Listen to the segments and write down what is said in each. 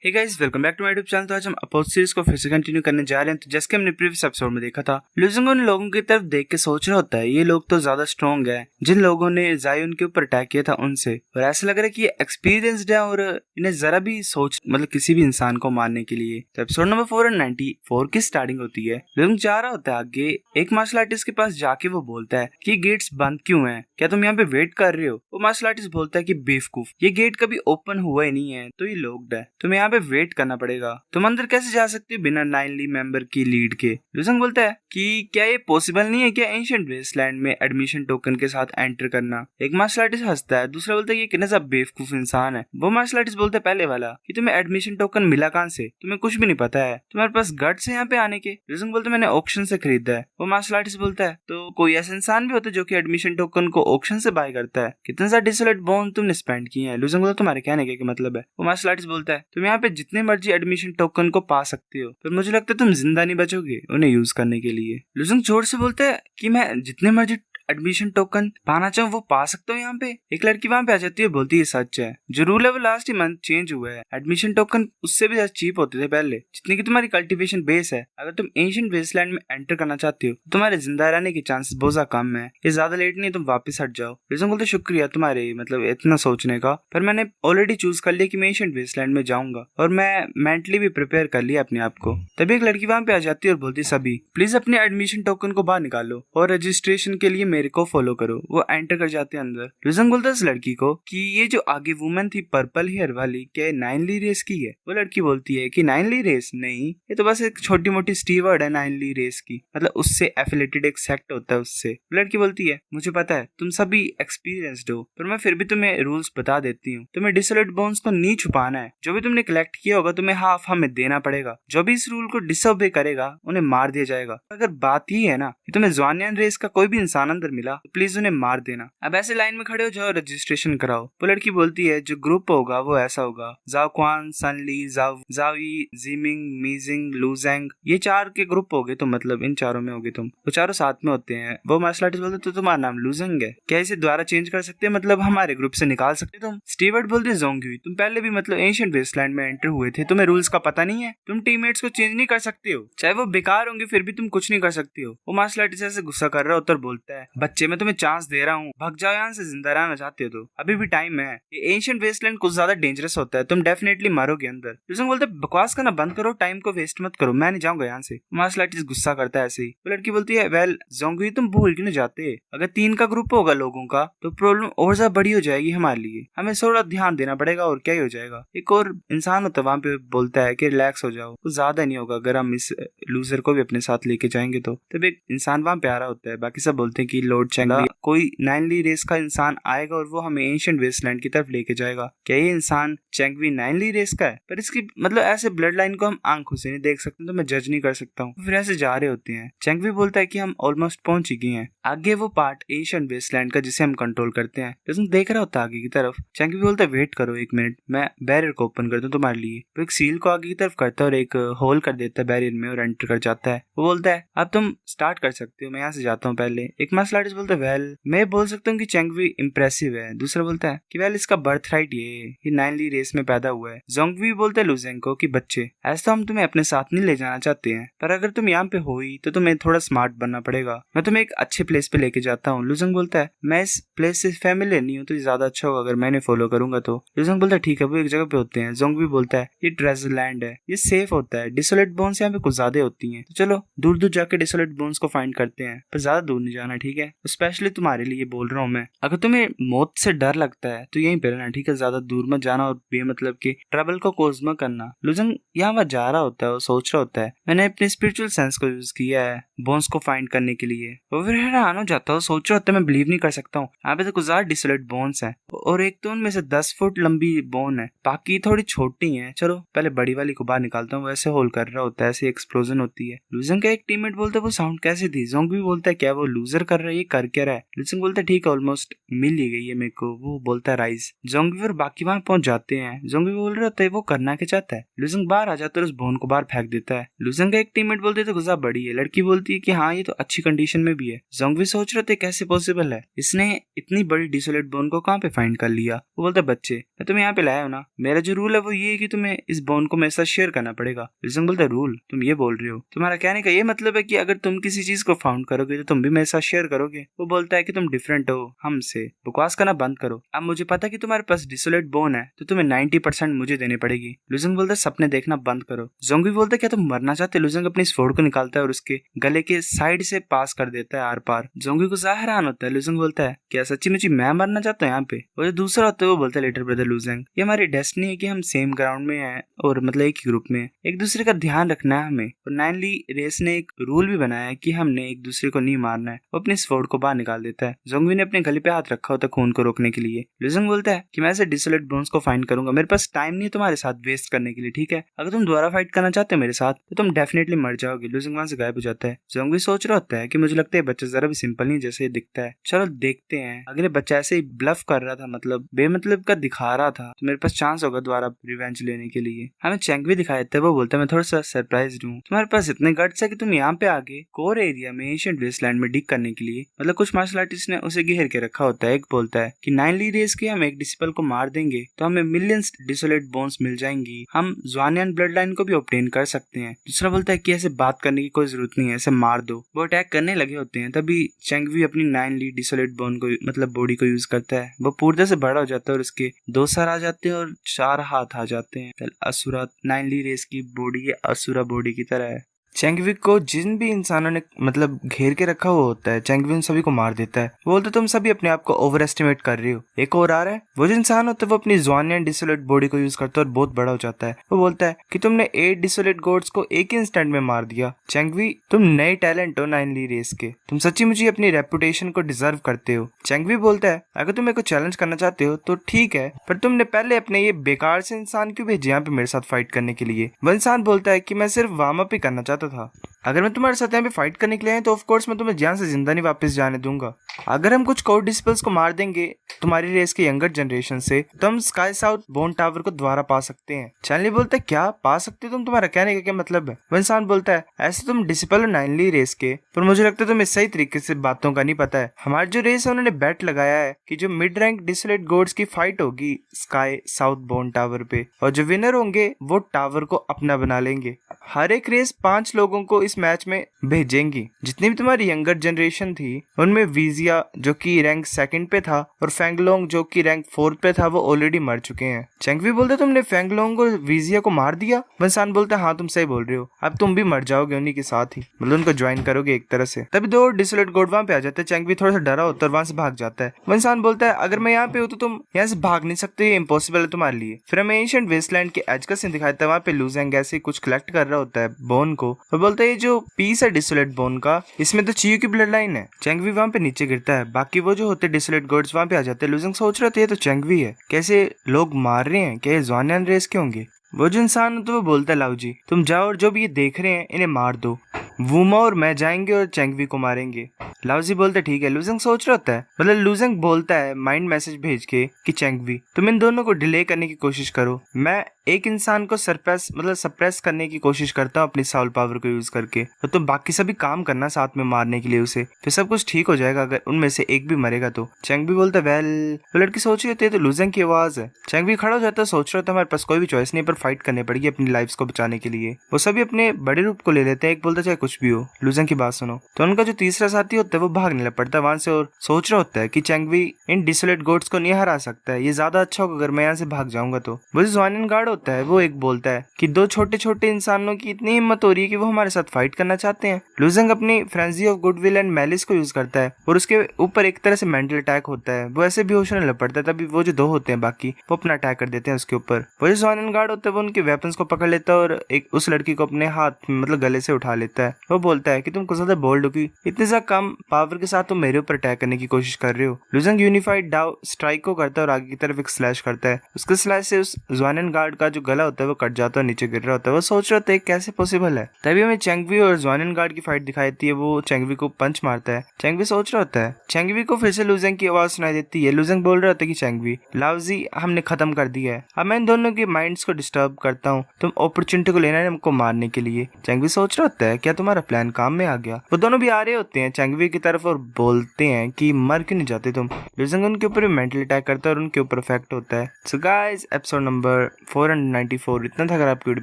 Hey guys, welcome back to my YouTube channel. तो आज हम अपोज सीरीज को फिर से कंटिन्यू करने जा रहे हैं। तो जैसे कि हमने प्रीवियस एपिसोड में देखा था, लूजिंग उन लोगों की तरफ देख के सोच रहा होता है ये लोग तो ज्यादा स्ट्रॉन्ग है जिन लोगों ने जायुन के ऊपर अटैक किया था उनसे, और ऐसा लग रहा है कि ये एक्सपीरियंस्ड है और इन्हें जरा भी सोच किसी भी इंसान को मारने के लिए। तो एपिसोड नंबर 494 की स्टार्टिंग होती है। लूजिंग जा रहा होता है आगे, एक मार्शल आर्टिस्ट के पास जाके वो बोलता है कि गेट्स बंद क्यों है, क्या तुम यहाँ पे वेट कर रहे हो? वो मार्शल आर्टिस्ट बोलता है कि बेवकूफ, ये गेट कभी ओपन हुआ ही नहीं है, तो ये लॉक्ड है, तुम्हें यहाँ पे वेट करना पड़ेगा। तुम अंदर कैसे जा सकते हो बिना 9 ली मेंबर की लीड के? लूजिंग बोलता है कि क्या ये पॉसिबल नहीं है क्या एंशिएंट वेस्टलैंड में एडमिशन टोकन के साथ एंटर करना? एक मार्शल आर्टिस्ट हंसता है, दूसरा बोलता है ये कितना सा बेवकूफ इंसान है। वो मार्शल आर्टिस्ट बोलता है पहले वाला कि तुम्हें एडमिशन टोकन मिला कहां से, तुम्हें कुछ भी नहीं पता है, तुम्हारे पास गट्स है यहाँ पे आने के? लूजिंग बोलता है मैंने ऑक्शन से खरीदा है। वो मार्शल आर्टिस्ट बोलता है तो कोई ऐसा इंसान भी होता है जो कि एडमिशन टोकन को ऑक्शन से बाय करता है? कितने सारे डिसोलेट बोन तुमने स्पेंड किए हैं? लूजिंग बोलता है तुम्हारे कहने के मतलब है। वो मार्शल आर्टिस्ट बोलता है तुम यहाँ पे जितने मर्जी एडमिशन टोकन को पा सकते हो, पर मुझे लगता है तुम जिंदा नहीं बचोगे उन्हें यूज करने के लिए। लूजिंग जोर से बोलता है कि मैं जितने मर्जी एडमिशन टोकन पाना चाहूँ वो पा सकता हूँ यहाँ पे। एक लड़की वहाँ पे आ जाती है, बोलती है सच है, जो रूल है वो लास्ट ही मंथ चेंज हुआ है, एडमिशन टोकन उससे भी ज्यादा चीप होते थे पहले, जितनी की तुम्हारी कल्टीवेशन बेस है। अगर तुम एंशिएंट वेस्टलैंड में एंटर करना चाहते हो तो तुम्हारे जिंदा रहने के चांसेस बहुत ज्यादा कम है, ये ज्यादा लेट नहीं, तुम वापस हट जाओ। रीजन बोलते शुक्रिया तुम्हारे इतना सोचने का, पर मैंने ऑलरेडी चूज कर लिया कि मैं एंशिएंट वेस्टलैंड में जाऊंगा और मैं मेंटली भी प्रिपेयर कर लिया अपने आप को। तभी एक लड़की वहाँ पे आ जाती है और बोलती सभी प्लीज अपने एडमिशन टोकन को बाहर निकालो और रजिस्ट्रेशन के लिए मेरे को फॉलो करो। वो एंटर कर जाते हैं अंदर। लूजिंग बोलता है इस लड़की को कि ये जो आगे वुमन थी पर्पल हेयर वाली, क्या 9 ली रेस की है? वो लड़की बोलती है कि 9 ली रेस नहीं, ये तो बस एक छोटी मोटी स्टीवर्ड है 9 ली रेस की, उससे एफिलेटेड एक सेक्ट होता है उससे। लड़की बोलती है मुझे पता है तुम सभी एक्सपीरियंस्ड हो, पर मैं फिर भी तुम्हें रूल्स बता देती हूँ। तुम्हें डिसोलेट बोन्स को नहीं छुपाना है, जो भी तुमने कलेक्ट किया होगा तुम्हें हाफ हमें देना पड़ेगा। जो भी इस रूल को डिसओबे करेगा उन्हें मार दिया जाएगा। अगर बात ये है ना कि तुम्हें ज़ुआनियन रेस का कोई भी इंसान अंदर मिला तो प्लीज उन्हें मार देना। अब ऐसे लाइन में खड़े हो जाओ, रजिस्ट्रेशन कराओ। वो लड़की बोलती है जो ग्रुप होगा वो ऐसा होगा, जाओ क्वान, सनली, जावी, जिमिंग, मीजिंग, लूजेंग, ये 4 के ग्रुप हो गए। तो इन चारों में होगे तुम, वो चारों साथ में होते हैं। वो मार्शल आर्टिस्ट बोलते तो तुम्हारा नाम लूजेंग है, क्या इसे दोबारा चेंज कर सकते हैं? हमारे ग्रुप से निकाल सकते तुम? स्टीवर्ट बोलते जोंगी तुम पहले भी एंशिएंट वेस्टलैंड में एंटर हुए थे, तुम्हें रूल्स का पता नहीं है? तुम टीममेट्स को चेंज नहीं कर सकते हो, चाहे वो बेकार होंगे फिर भी तुम कुछ नहीं कर सकते हो। वो मार्शल आर्टिस्ट ऐसे गुस्सा कर रहा होता है और बोलता है बच्चे मैं तुम्हें चांस दे रहा हूँ, भाग जाओ यहाँ से, जिंदा रहना चाहते हो तो अभी भी टाइम है। ये एंशिएंट वेस्टलैंड कुछ ज्यादा डेंजरस होता है, तुम डेफिनेटली मरोगे अंदर। लूजिंग बोलते बकवास करना बंद करो, टाइम को वेस्ट मत करो, मैं नहीं जाऊंगा यहाँ से। मार्शल आर्टिस्ट गुस्सा करता है ऐसे ही। वो लड़की बोलती है वेल जोंगी तुम भूल क्यों जाते, अगर 3 का ग्रुप होगा लोगों का तो प्रॉब्लम और ज्यादा बड़ी हो जाएगी हमारे लिए, हमें थोड़ा ध्यान देना पड़ेगा और क्या ही हो जाएगा। एक और इंसान होता है वहाँ पे, बोलता है कि रिलैक्स हो जाओ, कुछ ज्यादा नहीं होगा अगर हम इस लूजर को भी अपने साथ लेके जाएंगे तो। तब एक इंसान वहाँ पे आ रहा होता है, बाकी सब बोलते हैं कि लॉर्ड चैंग कोई 9 ली रेस का इंसान आएगा और वो हमें एंशिएंट वेस्टलैंड की तरफ लेके जाएगा। क्या ये इंसान चैंगवी 9 ली रेस का है? पर इसकी ऐसे ब्लड लाइन को हम आंखों से नहीं देख सकते तो मैं जज नहीं कर सकता हूँ। फिर ऐसे जा रहे होते हैं। चैंगवी बोलता है कि हम ऑलमोस्ट पहुंच ही गए हैं, आगे वो पार्ट एंशिएंट वेस्टलैंड का जिसे हम कंट्रोल करते हैं। लेकिन देख रहा होता है आगे की तरफ। चैंगवी बोलता है वेट करो 1 मिनट, मैं बैरियर को ओपन कर दूं तुम्हारे लिए। वो एक सील को आगे की तरफ करता है और एक होल कर देता है बैरियर में और एंटर कर जाता है। वो बोलता है अब तुम स्टार्ट कर सकते हो, मैं यहाँ से जाता हूँ पहले। एक मार्शल आर्टिस्ट बोलता है वेल मैं बोल सकता हूँ कि चैंगवी इंप्रेसिव है। दूसरा बोलता है कि वेल इसका बर्थ राइट ये 9 ली रेस में पैदा हुआ है। जोंगवी बोलते है लूजेंग को कि बच्चे ऐसा तो हम तुम्हें अपने साथ नहीं ले जाना चाहते हैं, पर अगर तुम यहाँ पे हो ही तो तुम्हें थोड़ा स्मार्ट बनना पड़ेगा, मैं तुम्हें एक अच्छे प्लेस पे लेके जाता हूँ। लूजेंग बोलता है मैं इस प्लेस से फैमिलियर नहीं हूँ तो ज्यादा अच्छा होगा अगर मैंने फॉलो करूंगा तो। लूजेंग बोलता है ठीक है, वो एक जगह पे होते हैं। जोंगवी बोलता है ये ट्रेजर लैंड है, ये सेफ होता है, डिसोलेट बोन्स यहाँ पे कुछ ज्यादा होती हैं, तो चलो दूर दूर जाके डिसोलेट बोन्स को फाइंड करते हैं, पर ज्यादा दूर नहीं जाना, ठीक है? स्पेशली तुम्हारे लिए बोल रहा हूँ मैं। अगर तुम्हें मौत से डर लगता है तो यहीं पे रहना, ठीक है? ज्यादा दूर मत जाना और बेमतलब के ट्रबल को कोज मत करना। लूजेंग यहाँ वहाँ जा रहा होता है, वो सोच रहा होता है मैंने अपने स्पिरिचुअल सेंस को यूज किया है बोन्स को फाइंड करने के लिए। वो फिर हैरान हो जाता है, सोच रहा होता है मैं बिलीव नहीं कर सकता हूँ, यहाँ पे तो कुछ ज्यादा डिसोलेट बोन्स है और एक तो उनमें से 10 फुट लंबी बोन है, बाकी थोड़ी छोटी है। चलो पहले बड़ी वाली को बाहर निकालता हूँ। वैसे होल कर रहा होता है, ऐसे एक्सप्लोजन होती है। लूजर का एक टीममेट बोलता है वो साउंड कैसे थी? जोंगी बोलता है क्या वो लूजर कर रहे ये कर क्या रहा है। लुसिंग बोलता है ठीक है, ऑलमोस्ट मिल ही गई है मेरे को। वो बोलता है राइज। जोंगवी और बाकी वहां पहुंच जाते हैं। जोंगवी बोल रहे होता है वो करना क्या चाहता है। लुसिंग बाहर आ जाता है और उस बोन को बाहर फेंक देता है। लुसिंग का एक टीममेट बोलते तो गुस्सा बड़ी है। लड़की बोलती है कि हाँ ये तो अच्छी कंडीशन में भी है। जोंगवी सोच रहे थे कैसे पॉसिबल है, इसने इतनी बड़ी डिसोलेट बोन को कहाँ पे फाइंड कर लिया। वो बोलता है बच्चे मैं तुम्हें यहाँ पे लाया हूँ ना, मेरा जो रूल है वो ये है कि तुम्हें इस बोन को मेरे साथ शेयर करना पड़ेगा। लुसिंग बोलता है रूल, तुम ये बोल रहे हो, तुम्हारा कहने का ये मतलब है कि अगर तुम किसी चीज को फाउंड करोगे तो तुम भी मेरे साथ शेयर करोगे। वो बोलता है कि तुम डिफरेंट हो हमसे, बकवास करना बंद करो। अब मुझे पता है कि तुम्हारे पास डिसोलेट बोन है तो तुम्हें 90% मुझे देनी पड़ेगी। लुसिंग बोलता है सपने देखना बंद करो। जोंगवी बोलता है क्या तुम मरना चाहते। लुसिंग अपनी स्वॉर्ड को निकालता है और उसके गले के साइड से पास कर देता है आर पार। जोंगवी को हैरान होता है। लुसिंग बोलता है क्या सच्ची मुची मैं मरना चाहता हूँ यहाँ पे। और जो दूसरा होता है वो बोलता है लिटिल ब्रदर लुसिंग, ये हमारी डेस्टिनी है कि हम सेम ग्राउंड में हैं और मतलब एक ही ग्रुप में एक दूसरे का ध्यान रखना है हमें। और नाइनली रेस ने एक रूल भी बनाया है कि हमने एक दूसरे को नहीं मारना है। वो अपनी स्वॉर्ड को बाहर निकाल देता है। जोंगवी ने अपने गले पे हाथ रखा होता है खून को रोकने के लिए। लुसिंग बोलता है कि मैं ऐसे डिसोलेट बोन्स को फाइंड करूंगा, मेरे पास टाइम नहीं है तुम्हारे साथ वेस्ट करने के लिए, ठीक है। अगर तुम दोबारा फाइट करना चाहते हो मेरे साथ तो तुम डेफिनेटली मर जाओगे। लुसिंग वहां से गायब हो जाता है। जोंगवी सोच रहा होता है कि मुझे लगता है बच्चा जरा भी सिंपल नहीं जैसे दिखता है, चलो देखते हैं। अगले बच्चा ऐसे ही ब्लफ कर रहा था, मतलब बेमतलब का दिखा रहा था, तो मेरे पास चांस होगा दोबारा रिवेंज लेने के लिए। हमें चेंगवी दिखाया था। वो बोलता है मैं थोड़ा सा सरप्राइज हूँ, तुम्हारे पास इतने गट्स है कि तुम यहाँ पे आगे कोर एरिया में एशियंट वेस्टलैंड में डिग करने के लिए, मतलब कुछ मार्शल आर्टिस्ट ने उसे घेर के रखा होता है। एक बोलता है कि नाइनली रेस के हम एक डिसिपल को मार देंगे तो हमें मिलियंस डिसोलेट बोन्स मिल जाएंगी, हम ज़ुआनियन ब्लड लाइन को भी ऑब्टेन कर सकते हैं। दूसरा बोलता है कि ऐसे बात करने की कोई जरूरत नहीं है, ऐसे मार दो। वो अटैक करने लगे होते हैं तभी चेंगवी अपनी नाइनली डिसोलेट बोन को मतलब बॉडी को यूज करता है। वो पूर्णतः से बड़ा हो जाता है और उसके 2 सर आ जाते हैं और 4 हाथ आ जाते हैं। असुरा नाइनली रेस की बॉडी ये असुरा बॉडी की तरह है। चेंगवी को जिन भी इंसानों ने मतलब घेर के रखा हुआ होता है चेंगवी उन सभी को मार देता है। वो बोलते तुम सभी अपने आप को ओवर एस्टिमेट कर रही हो। एक और आ रहा है, वो जो इंसान होता है वो अपनी ज़ुआनियन डिसोलेट बॉडी को यूज करता है और बहुत बड़ा हो जाता है। वो बोलता है कि तुमने 8 डिसोलेट गॉड्स को एक ही इंस्टेंट में मार दिया। चेंगवी तुम नए टैलेंट हो नाइनली रेस के, तुम सच्ची मुझे अपनी रेपुटेशन को डिजर्व करते हो। चेंगवी बोलता है अगर तुम मेरे को चैलेंज करना चाहते हो तो ठीक है, पर तुमने पहले अपने ये बेकार से इंसान क्यों भेजे यहाँ पे मेरे साथ फाइट करने के लिए। वो इंसान बोलता है कि मैं सिर्फ वार्म अप ही करना चाहता था, अगर मैं तुम्हारे साथ यहाँ पे फाइट करने के लिए आया तो ऑफ कोर्स मैं तुम्हें जान से जिंदा नहीं वापस जाने दूंगा। अगर हम कुछ कोर डिसिपल्स को मार देंगे तुम्हारी रेस के यंगर जनरेशन से तो हम स्काई साउथ बोन टावर को दोबारा पा सकते हैं। चैनली बोलता है क्या पा सकते हो तुम, तुम्हारा कहने का क्या मतलब है। वो इंसान बोलता है ऐसे तुम डिसिपल हो नाइनली रेस के, पर मुझे लगता है तुम्हें सही तरीके से बातों का नहीं पता है। हमारी जो रेस है उन्होंने बेट लगाया है कि जो मिड रैंक डिसोलेट गॉड्स की फाइट होगी स्काई साउथ बोन टावर पे, और जो विनर होंगे वो टावर को अपना बना लेंगे। हर एक रेस 5 लोगों को इस मैच में भेजेंगी। जितनी भी तुम्हारी यंगर जनरेशन थी उनमें वीजिया जो कि रैंक 2nd पे था और फेंगलोंग जो कि रैंक 4th पे था वो ऑलरेडी मर चुके हैं। चेंगवी बोलते तुमने फेंगलोंग और वीजिया को मार दिया। वंसान बोलता हाँ तुम सही बोल रहे हो, अब तुम भी मर जाओगे उन्हीं के साथ ही, मतलब उनको ज्वाइन करोगे एक तरह से। तभी 2 डिसोलेट गॉड वहां पे आ जाते हैं। चेंगवी थोड़ा सा डरा होता है और वहां से भाग जाता है। वंसान बोलता है अगर मैं यहाँ पे हूँ तो तुम यहाँ से भाग नहीं सकते, ये इम्पॉसिबल है तुम्हारे लिए। फिर हमें एशियंट वेस्टलैंड के एज का सीन दिखाता है। वहाँ पे लुजिंग ऐसे कुछ कलेक्ट कर रहा होता है बोन को। वो बोलता है ये जो पीस है डिसोलेट बोन का इसमें तो चीयू की ब्लड लाइन है। चेंगवी वहाँ पे नीचे गिरता है। बाकी वो जो होते डिसोलेट गॉड्स वहाँ पे आ जाते हैं। लुजिंग सोच रहे थे तो चेंगवी है, कैसे लोग मार रहे हैं, क्या ये ज़ुआनियन रेस के होंगे। वो जो इंसान तो वो बोलता है लाउजी तुम जाओ और जो भी ये देख रहे हैं इन्हें मार दो। वूमा और मैं जाएंगे और चेंगवी को मारेंगे। लाउजी बोलता ठीक है। लुजिंग सोच रहा होता है, मतलब लुजिंग बोलता है माइंड मैसेज भेज के कि चेंगवी तुम इन दोनों को डिले करने की कोशिश करो, मैं एक इंसान को सप्रेस करने की कोशिश करता हूँ अपनी साउल पावर को यूज करके, तो तुम बाकी सभी काम करना साथ में मारने के लिए उसे, फिर सब कुछ ठीक हो जाएगा अगर उनमें से एक भी मरेगा तो। चेंगवी बोलता है वेल, वो लड़की सोच रही होती है तो लुजिंग की आवाज है। चेंगवी खड़ा हो जाता है, सोच रहा था हमारे पास कोई भी चॉइस नहीं पर फाइट करनी पड़ेगी अपनी लाइफ को बचाने के लिए। वो सभी अपने बड़े रूप को ले लेते हैं। एक बोलता चाहे कुछ भी हो लुजिंग की बात सुनो। तो उनका जो तीसरा साथी होता है वो भागने लग पड़ता है वहां से और सोच रहा होता है कि चेंगवी इन डिसोलेट गॉड्स को नहीं हरा सकता है, ये ज्यादा अच्छा होगा अगर मैं यहाँ से भाग जाऊंगा तो। वो जो ज़ुआनियन गार्ड होता है वो एक बोलता है कि 2 छोटे छोटे इंसानों की इतनी हिम्मत हो रही है कि वो हमारे साथ फाइट करना चाहते हैं। लुजिंग अपनी frenzy of goodwill and malice को यूज करता है और उसके ऊपर एक तरह से मेंटल अटैक होता है। वो ऐसे बेहोश होने लग पड़ता है। तभी वो जो 2 होते हैं बाकी वो अपना अटैक कर देते हैं उसके ऊपर। वो जो ज़ुआनियन गार्ड होता है वो उनके वेपन्स को पकड़ लेता है और एक उस लड़की को अपने हाथ मतलब गले से उठा लेता है वो बोलता है कि तुम कुछ ज्यादा बोल्ड हो, कि इतने ज्यादा कम पावर के साथ तुम मेरे ऊपर अटैक करने की कोशिश कर रहे हो। लुजंग यूनिफाइड डाउ स्ट्राइक को करता है और आगे की तरफ एक स्लैश करता है। उसके स्लैश से उस ज़ुआनन गार्ड का जो गला होता है वो कट जाता है, नीचे गिर रहा होता है। वो सोच रहा होता है कैसे पॉसिबल है। तभी हमें चेंगवी और ज़ुआनन गार्ड की फाइट दिखाई देती है। वो चेंगवी को पंच मारता है। चेंगवी सोच रहा होता है, चेंगवी को फिर से लुजंग की आवाज सुनाई देती है। लुजंग बोल रहा होता है कि चेंगवी, लाओजी हमने खत्म कर दिया है, अब मैं इन दोनों के माइंड्स को डिस्टर्ब करता हूँ, तुम अपॉर्चुनिटी को लेना है हमको मारने के लिए। चेंगवी सोच रहा होता है क्या तुम्हारा प्लान काम में आ गया। वो दोनों भी आ रहे होते हैं चेंगवी की तरफ और बोलते हैं कि मर क्यों नहीं जाते तुम। लुजंग उनके ऊपर मेंटल अटैक करता है और उनके ऊपर इफेक्ट होता है। सो गाइस, एपिसोड नंबर 494 इतना था। अगर आपको वीडियो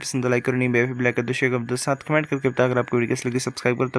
पसंद तो लाइक करो, नहीं बेफिक ब्लैक कर दो, शेयर कर दो, साथ कमेंट करके बता। अगर आपको वीडियो कैसी लगी सब्सक्राइब करो।